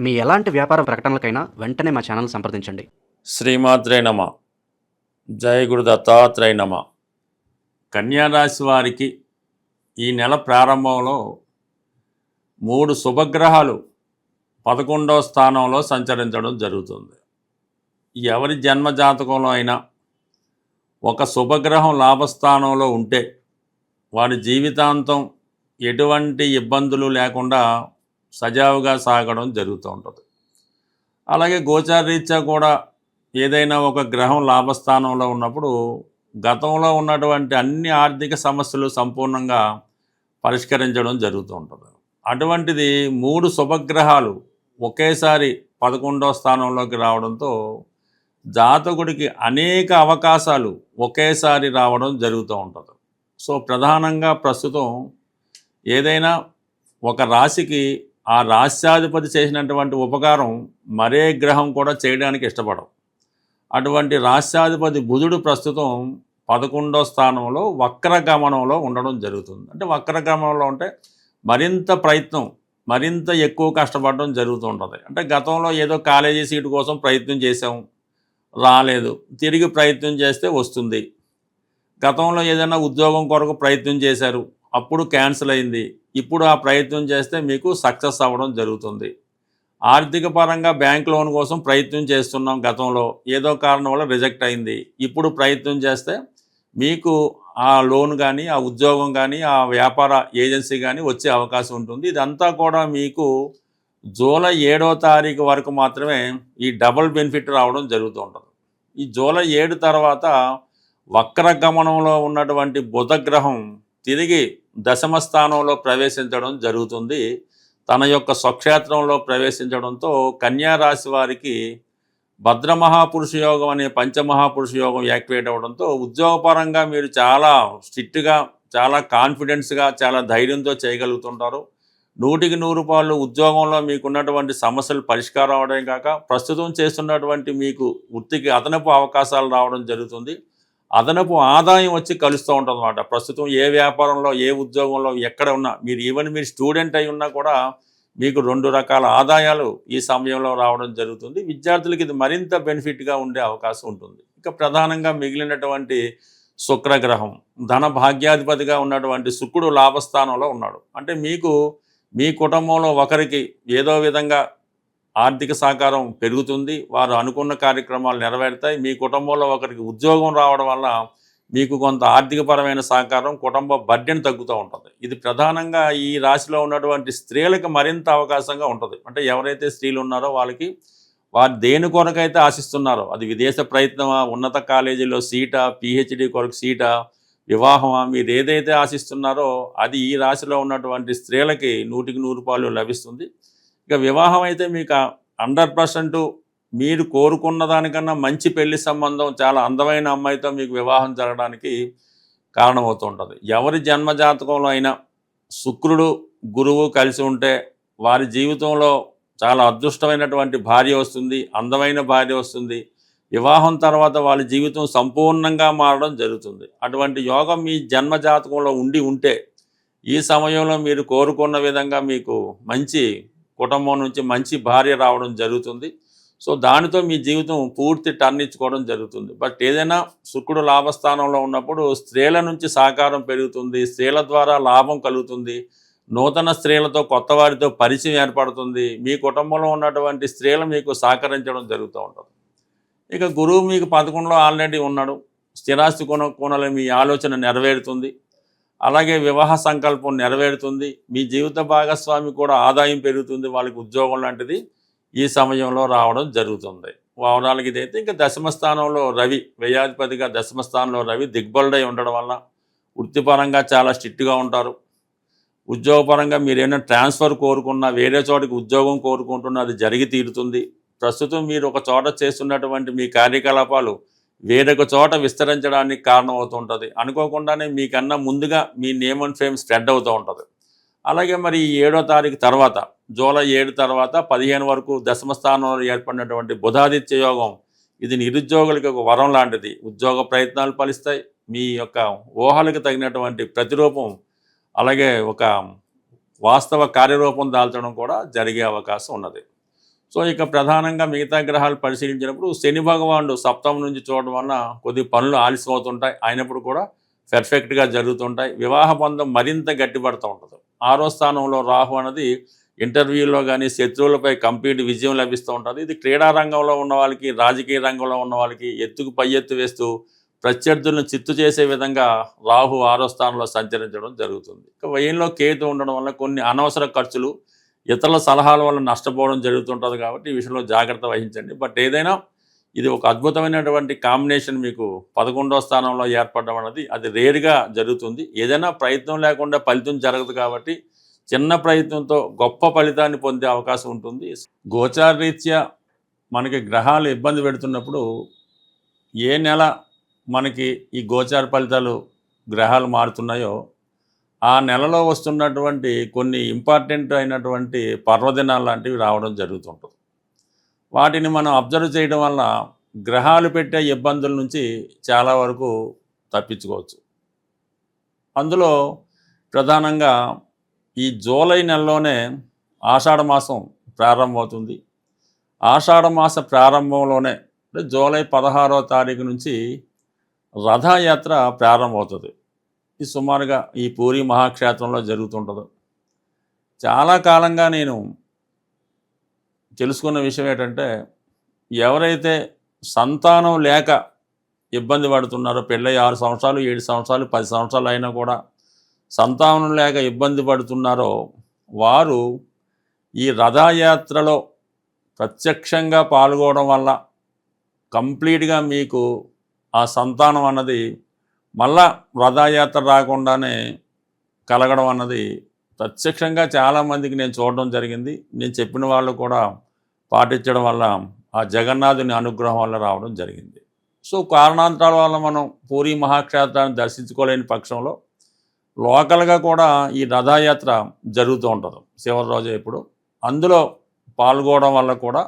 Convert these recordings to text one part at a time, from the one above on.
మీ ఎలాంటి వ్యాపార ప్రకటనలకైనా వెంటనే మా ఛానల్ సంప్రదించండి. శ్రీమాత్రే నమ. జయ గురు దత్తాత్రేయ నమ. కన్యారాశి వారికి ఈ నెల ప్రారంభంలో 3 శుభగ్రహాలు 11వ స్థానంలో సంచరించడం జరుగుతుంది. ఎవరి జన్మ జాతకంలో అయినా ఒక శుభగ్రహం లాభస్థానంలో ఉంటే వారి జీవితాంతం ఎటువంటి ఇబ్బందులు లేకుండా సజావుగా సాగడం జరుగుతూ ఉంటుంది. అలాగే గోచారరీత్యా కూడా ఏదైనా ఒక గ్రహం లాభస్థానంలో ఉన్నప్పుడు గతంలో ఉన్నటువంటి అన్ని ఆర్థిక సమస్యలు సంపూర్ణంగా పరిష్కరించడం జరుగుతూ ఉంటుంది. అటువంటిది 3 శుభగ్రహాలు ఒకేసారి 11వ స్థానంలోకి రావడంతో జాతకుడికి అనేక అవకాశాలు ఒకేసారి రావడం జరుగుతూ ఉంటుంది. సో ప్రధానంగా ప్రస్తుతం ఏదైనా ఒక రాశికి ఆ రాశ్యాధిపతి చేసినటువంటి ఉపకారం మరే గ్రహం కూడా చేయడానికి ఇష్టపడం. అటువంటి రాశ్యాధిపతి బుధుడు ప్రస్తుతం 11వ స్థానంలో వక్రగమనంలో ఉండడం జరుగుతుంది. అంటే వక్రగమనంలో ఉంటే మరింత ప్రయత్నం, మరింత ఎక్కువ కష్టపడడం జరుగుతూ ఉంటుంది. అంటే గతంలో ఏదో కాలేజీ సీటు కోసం ప్రయత్నం చేసాం, రాలేదు, తిరిగి ప్రయత్నం చేస్తే వస్తుంది. గతంలో ఏదైనా ఉద్యోగం కొరకు ప్రయత్నం చేశారు, అప్పుడు క్యాన్సిల్ అయింది, ఇప్పుడు ఆ ప్రయత్నం చేస్తే మీకు సక్సెస్ అవ్వడం జరుగుతుంది. ఆర్థిక పరంగా బ్యాంక్ లోన్ కోసం ప్రయత్నం చేస్తున్నాం, గతంలో ఏదో కారణం వల్ల రిజెక్ట్ అయింది, ఇప్పుడు ప్రయత్నం చేస్తే మీకు ఆ లోన్ కానీ, ఆ ఉద్యోగం కానీ, ఆ వ్యాపార ఏజెన్సీ కానీ వచ్చే అవకాశం ఉంటుంది. ఇదంతా కూడా మీకు జూలై 7వ తారీఖు వరకు మాత్రమే ఈ డబుల్ బెనిఫిట్ రావడం జరుగుతూ ఉంటుంది. ఈ జూలై 7 తర్వాత వక్రగమనంలో ఉన్నటువంటి బుధగ్రహం తిరిగి 10వ స్థానంలో ప్రవేశించడం జరుగుతుంది. తన యొక్క స్వక్షేత్రంలో ప్రవేశించడంతో కన్యారాశి వారికి భద్రమహాపురుష యోగం అనే పంచమహాపురుష యోగం యాక్టివేట్ అవ్వడంతో ఉద్యోగపరంగా మీరు చాలా స్ట్రిక్ట్గా, చాలా కాన్ఫిడెన్స్గా, చాలా ధైర్యంతో చేయగలుగుతుంటారు. 100కి 100 ఉద్యోగంలో మీకున్నటువంటి సమస్యలు పరిష్కారం అవడం కాక ప్రస్తుతం చేస్తున్నటువంటి మీకు వృత్తికి అదనపు అవకాశాలు రావడం జరుగుతుంది. అదనపు ఆదాయం వచ్చి కలుస్తూ ఉంటుంది అన్నమాట. ప్రస్తుతం ఏ వ్యాపారంలో, ఏ ఉద్యోగంలో ఎక్కడ ఉన్నా, మీరు స్టూడెంట్ అయి ఉన్నా కూడా మీకు 2 రకాల ఆదాయాలు ఈ సమయంలో రావడం జరుగుతుంది. విద్యార్థులకి ఇది మరింత బెనిఫిట్గా ఉండే అవకాశం ఉంటుంది. ఇక ప్రధానంగా మిగిలినటువంటి శుక్రగ్రహం ధన భాగ్యాధిపతిగా ఉన్నటువంటి శుక్రుడు లాభస్థానంలో ఉన్నాడు. అంటే మీకు మీ కుటుంబంలో ఒకరికి ఏదో విధంగా ఆర్థిక సహకారం పెరుగుతుంది, వారు అనుకున్న కార్యక్రమాలు నెరవేరుతాయి. మీ కుటుంబంలో ఒకరికి ఉద్యోగం రావడం వల్ల మీకు కొంత ఆర్థికపరమైన సహకారం, కుటుంబ బడ్జెట్ తగ్గుతూ ఉంటుంది. ఇది ప్రధానంగా ఈ రాశిలో ఉన్నటువంటి స్త్రీలకు మరింత అవకాశంగా ఉంటుంది. అంటే ఎవరైతే స్త్రీలు ఉన్నారో వాళ్ళకి వారు దేని కొరకైతే ఆశిస్తున్నారో, అది విదేశ ప్రయత్నమా, ఉన్నత కాలేజీలో సీటా, పిహెచ్డి కొరకు సీటా, వివాహమా, మీరు ఏదైతే ఆశిస్తున్నారో అది ఈ రాశిలో ఉన్నటువంటి స్త్రీలకి 100కి 100 లభిస్తుంది. ఇక వివాహం అయితే మీకు 100% మీరు కోరుకున్న దానికన్నా మంచి పెళ్లి సంబంధం, చాలా అందమైన అమ్మాయితో మీకు వివాహం జరగడానికి కారణమవుతూ ఉంటుంది. ఎవరి జన్మజాతకంలో అయినా శుక్రుడు గురువు కలిసి ఉంటే వారి జీవితంలో చాలా అదృష్టమైనటువంటి భార్య వస్తుంది, అందమైన భార్య వస్తుంది. వివాహం తర్వాత వాళ్ళ జీవితం సంపూర్ణంగా మారడం జరుగుతుంది. అటువంటి యోగం మీ జన్మజాతకంలో ఉంటే ఈ సమయంలో మీరు కోరుకున్న విధంగా మీకు మంచి కుటుంబం నుంచి మంచి భార్య రావడం జరుగుతుంది. సో దానితో మీ జీవితం పూర్తి టర్న్ ఇచ్చుకోవడం జరుగుతుంది. బట్ ఏదైనా శుక్రుడు లాభస్థానంలో ఉన్నప్పుడు స్త్రీల నుంచి సహకారం పెరుగుతుంది, స్త్రీల ద్వారా లాభం కలుగుతుంది, నూతన స్త్రీలతో, కొత్త వారితో పరిచయం ఏర్పడుతుంది. మీ కుటుంబంలో ఉన్నటువంటి స్త్రీలు మీకు సహకరించడం జరుగుతూ ఉంటుంది. ఇక గురువు మీకు 11లో ఆల్రెడీ ఉన్నాడు, స్థిరాస్తి కొనాలి, మీ ఆలోచన నెరవేరుతుంది. అలాగే వివాహ సంకల్పం నెరవేరుతుంది. మీ జీవిత భాగస్వామి కూడా ఆదాయం పెరుగుతుంది, వాళ్ళకి ఉద్యోగం లాంటిది ఈ సమయంలో రావడం జరుగుతుంది. ఓవరాల్గా ఇదైతే ఇంకా 10వ స్థానంలో రవి, వ్యయాధిపతిగా 10వ స్థానంలో రవి దిగ్బలుడై ఉండడం వల్ల వృత్తిపరంగా చాలా స్ట్రిక్ట్గా ఉంటారు. ఉద్యోగపరంగా మీరు ఏమైనా ట్రాన్స్ఫర్ కోరుకున్నా, వేరే చోటికి ఉద్యోగం కోరుకుంటున్నా అది జరిగి తీరుతుంది. ప్రస్తుతం మీరు ఒక చోట చేస్తున్నటువంటి మీ కార్యకలాపాలు వేరొక చోట విస్తరించడానికి కారణం అవుతుంటుంది. అనుకోకుండానే మీకన్నా ముందుగా మీ నేమ్ అండ్ ఫేమ్ స్ప్రెడ్ అవుతూ ఉంటుంది. అలాగే మరి 7వ తారీఖు తర్వాత, జూలై 7 తర్వాత 15 వరకు 10వ స్థానంలో ఏర్పడినటువంటి బుధాదిత్య యోగం, ఇది నిరుద్యోగులకి ఒక వరం లాంటిది. ఉద్యోగ ప్రయత్నాలు ఫలిస్తాయి. మీ యొక్క ఊహలకు తగినటువంటి ప్రతిరూపం, అలాగే ఒక వాస్తవ కార్యరూపం దాల్చడం కూడా జరిగే అవకాశం ఉన్నది. సో ఇక ప్రధానంగా మిగతా గ్రహాలు పరిశీలించినప్పుడు శని భగవానుడు సప్తమం నుంచి చూడడం వల్ల కొద్ది పనులు ఆలస్యం అవుతుంటాయి, అయినప్పుడు కూడా పెర్ఫెక్ట్గా జరుగుతుంటాయి. వివాహ బంధం మరింత గట్టిపడుతూ ఉంటుంది. 6వ స్థానంలో రాహు అనేది ఇంటర్వ్యూలో కానీ శత్రువులపై కంప్లీట్ విజయం లభిస్తూ ఉంటుంది. ఇది క్రీడా రంగంలో ఉన్న వాళ్ళకి, రాజకీయ రంగంలో ఉన్న వాళ్ళకి ఎత్తుకు పై ఎత్తు వేస్తూ ప్రత్యర్థులను చిత్తు చేసే విధంగా రాహు 6వ స్థానంలో సంచరించడం జరుగుతుంది. ఇక వ్యయంలో కేతు ఉండడం వల్ల కొన్ని అనవసర ఖర్చులు, ఇతరుల సలహాల వల్ల నష్టపోవడం జరుగుతుంటుంది. కాబట్టి ఈ విషయంలో జాగ్రత్త వహించండి. బట్ ఏదైనా ఇది ఒక అద్భుతమైనటువంటి కాంబినేషన్ మీకు 11వ స్థానంలో ఏర్పడడం అనేది అది రేరుగా జరుగుతుంది. ఏదైనా ప్రయత్నం లేకుండా ఫలితం జరగదు. కాబట్టి చిన్న ప్రయత్నంతో గొప్ప ఫలితాన్ని పొందే అవకాశం ఉంటుంది. గోచారరీత్యా మనకి గ్రహాలు ఇబ్బంది పెడుతున్నప్పుడు ఏ నెల మనకి ఈ గోచార ఫలితాలు గ్రహాలు మారుతున్నాయో ఆ నెలలో వస్తున్నటువంటి కొన్ని ఇంపార్టెంట్ అయినటువంటి పర్వదినాలు లాంటివి రావడం జరుగుతుంటుంది. వాటిని మనం అబ్జర్వ్ చేయడం వల్ల గ్రహాలు పెట్టే ఇబ్బందుల నుంచి చాలా వరకు తప్పించుకోవచ్చు. అందులో ప్రధానంగా ఈ జూలై నెలలోనే ఆషాఢ మాసం ప్రారంభమవుతుంది. ఆషాఢ మాస ప్రారంభంలోనే అంటే జూలై 16వ తారీఖు నుంచి రథయాత్ర ప్రారంభమవుతుంది. ఇది సుమారుగా ఈ పూరి మహాక్షేత్రంలో జరుగుతుంటుంది. చాలా కాలంగా నేను తెలుసుకున్న విషయం ఏంటంటే, ఎవరైతే సంతానం లేక ఇబ్బంది పడుతున్నారో, పెళ్ళై 6 సంవత్సరాలు 7 సంవత్సరాలు 10 సంవత్సరాలు అయినా కూడా సంతానం లేక ఇబ్బంది పడుతున్నారో వారు ఈ రథయాత్రలో ప్రత్యక్షంగా పాల్గొనడం వల్ల కంప్లీట్గా మీకు ఆ సంతానం అన్నది మళ్ళా రథయాత్ర రాకుండానే కలగడం అన్నది ప్రత్యక్షంగా చాలామందికి నేను చూడడం జరిగింది. నేను చెప్పిన వాళ్ళు కూడా పాటించడం వల్ల ఆ జగన్నాథుని అనుగ్రహం వల్ల రావడం జరిగింది. సో కారణాంతరాల వల్ల మనం పూరి మహాక్షేత్రాన్ని దర్శించుకోలేని పక్షంలో లోకల్గా కూడా ఈ రథయాత్ర జరుగుతూ ఉంటుంది చివరి రోజు ఎప్పుడు. అందులో పాల్గొనడం వల్ల కూడా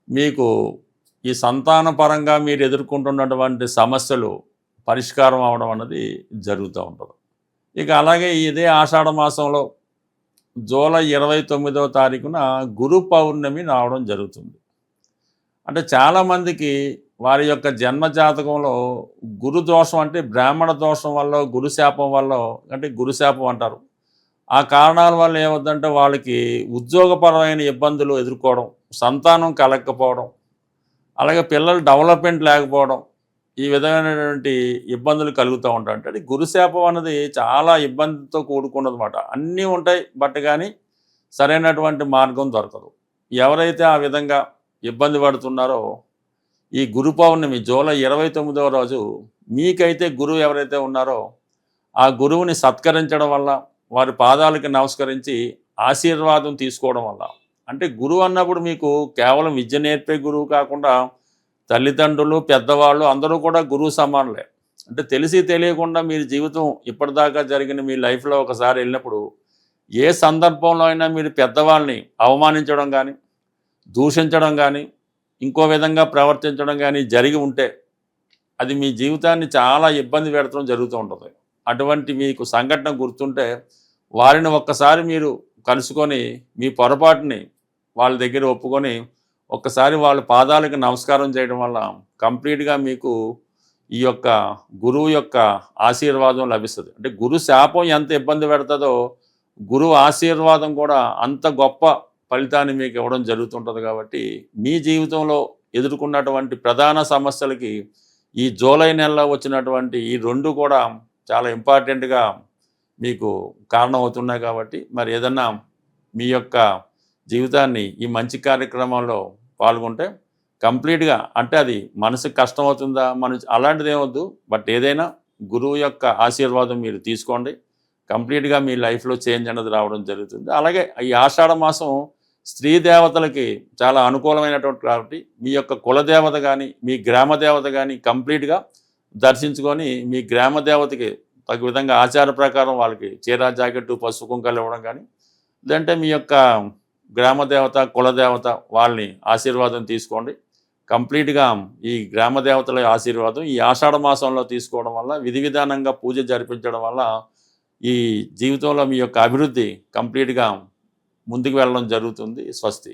మీకు ఈ సంతాన పరంగా మీరు ఎదుర్కొంటున్నటువంటి సమస్యలు పరిష్కారం అవడం అన్నది జరుగుతూ ఉంటుంది. ఇక అలాగే ఇదే ఆషాఢ మాసంలో జూలై 29వ తారీఖున గురు పౌర్ణమి రావడం జరుగుతుంది. అంటే చాలామందికి వారి యొక్క జన్మ జాతకంలో గురు దోషం అంటే బ్రాహ్మణ దోషం వల్ల, గురుశాపం వల్ల, అంటే గురుశాపం అంటారు. ఆ కారణాల వల్ల ఏమవుతుందంటే వాళ్ళకి ఉద్యోగపరమైన ఇబ్బందులు ఎదుర్కోవడం, సంతానం కలగకపోవడం, అలాగే పిల్లల డెవలప్మెంట్ లేకపోవడం, ఈ విధమైనటువంటి ఇబ్బందులు కలుగుతూ ఉంటాయి. అంటే గురుశాపం అన్నది చాలా ఇబ్బందితో కూడుకున్నదన్నమాట. అన్నీ ఉంటాయి బట్ కానీ సరైనటువంటి మార్గం దొరకదు. ఎవరైతే ఆ విధంగా ఇబ్బంది పడుతున్నారో ఈ గురు పౌర్ణమి జూలై 29వ రోజు మీకైతే గురువు ఎవరైతే ఉన్నారో ఆ గురువుని సత్కరించడం వల్ల, వారి పాదాలకి నమస్కరించి ఆశీర్వాదం తీసుకోవడం వల్ల, అంటే గురువు అన్నప్పుడు మీకు కేవలం విద్య నేర్పే గురువు కాకుండా తల్లిదండ్రులు, పెద్దవాళ్ళు అందరూ కూడా గురువు సమానులే. అంటే తెలిసి తెలియకుండా మీరు జీవితం ఇప్పటిదాకా జరిగిన మీ లైఫ్లో ఒకసారి వెళ్ళినప్పుడు ఏ సందర్భంలో అయినా మీరు పెద్దవాళ్ళని అవమానించడం కానీ, దూషించడం కానీ, ఇంకో విధంగా ప్రవర్తించడం కానీ జరిగి ఉంటే అది మీ జీవితాన్ని చాలా ఇబ్బంది పెడతాం జరుగుతూ ఉంటుంది. అటువంటి మీకు సంఘటన గుర్తుంటే వారిని ఒక్కసారి మీరు కలుసుకొని మీ పొరపాటుని వాళ్ళ దగ్గర ఒప్పుకొని ఒక్కసారి వాళ్ళ పాదాలకు నమస్కారం చేయడం వల్ల కంప్లీట్గా మీకు ఈ యొక్క గురువు యొక్క ఆశీర్వాదం లభిస్తుంది. అంటే గురు శాపం ఎంత ఇబ్బంది పెడుతుందో గురువు ఆశీర్వాదం కూడా అంత గొప్ప ఫలితాన్ని మీకు ఇవ్వడం జరుగుతుంటుంది. కాబట్టి మీ జీవితంలో ఎదుర్కొన్నటువంటి ప్రధాన సమస్యలకి ఈ జూలై నెలలో వచ్చినటువంటి ఈ 2 కూడా చాలా ఇంపార్టెంట్గా మీకు కారణం అవుతున్నాయి. కాబట్టి మరి ఏదన్నా మీ యొక్క జీవితాన్ని ఈ మంచి కార్యక్రమంలో పాల్గొంటే కంప్లీట్గా, అంటే అది మనసుకు కష్టం అవుతుందా అలాంటిది ఏమొద్దు, బట్ ఏదైనా గురువు యొక్క ఆశీర్వాదం మీరు తీసుకోండి. కంప్లీట్గా మీ లైఫ్లో చేంజ్ అనేది రావడం జరుగుతుంది. అలాగే ఈ ఆషాఢ మాసం స్త్రీ దేవతలకి చాలా అనుకూలమైనటువంటి కాబట్టి మీ యొక్క కులదేవత కానీ, మీ గ్రామ దేవత కానీ కంప్లీట్గా దర్శించుకొని మీ గ్రామ దేవతకి తగు విధంగా ఆచార ప్రకారం వాళ్ళకి చీర, జాకెట్టు, పసుపు కుంకాలు ఇవ్వడం కానీ, లేదంటే మీ యొక్క గ్రామ దేవత, కులదేవత వాళ్ళని ఆశీర్వాదం తీసుకోండి. కంప్లీట్గా ఈ గ్రామ దేవతల ఆశీర్వాదం ఈ ఆషాఢ మాసంలో తీసుకోవడం వల్ల, విధి విధానంగా పూజ జరిపించడం వల్ల ఈ జీవితంలో మీ యొక్క అభివృద్ధి కంప్లీట్గా ముందుకు వెళ్ళడం జరుగుతుంది. స్వస్తి.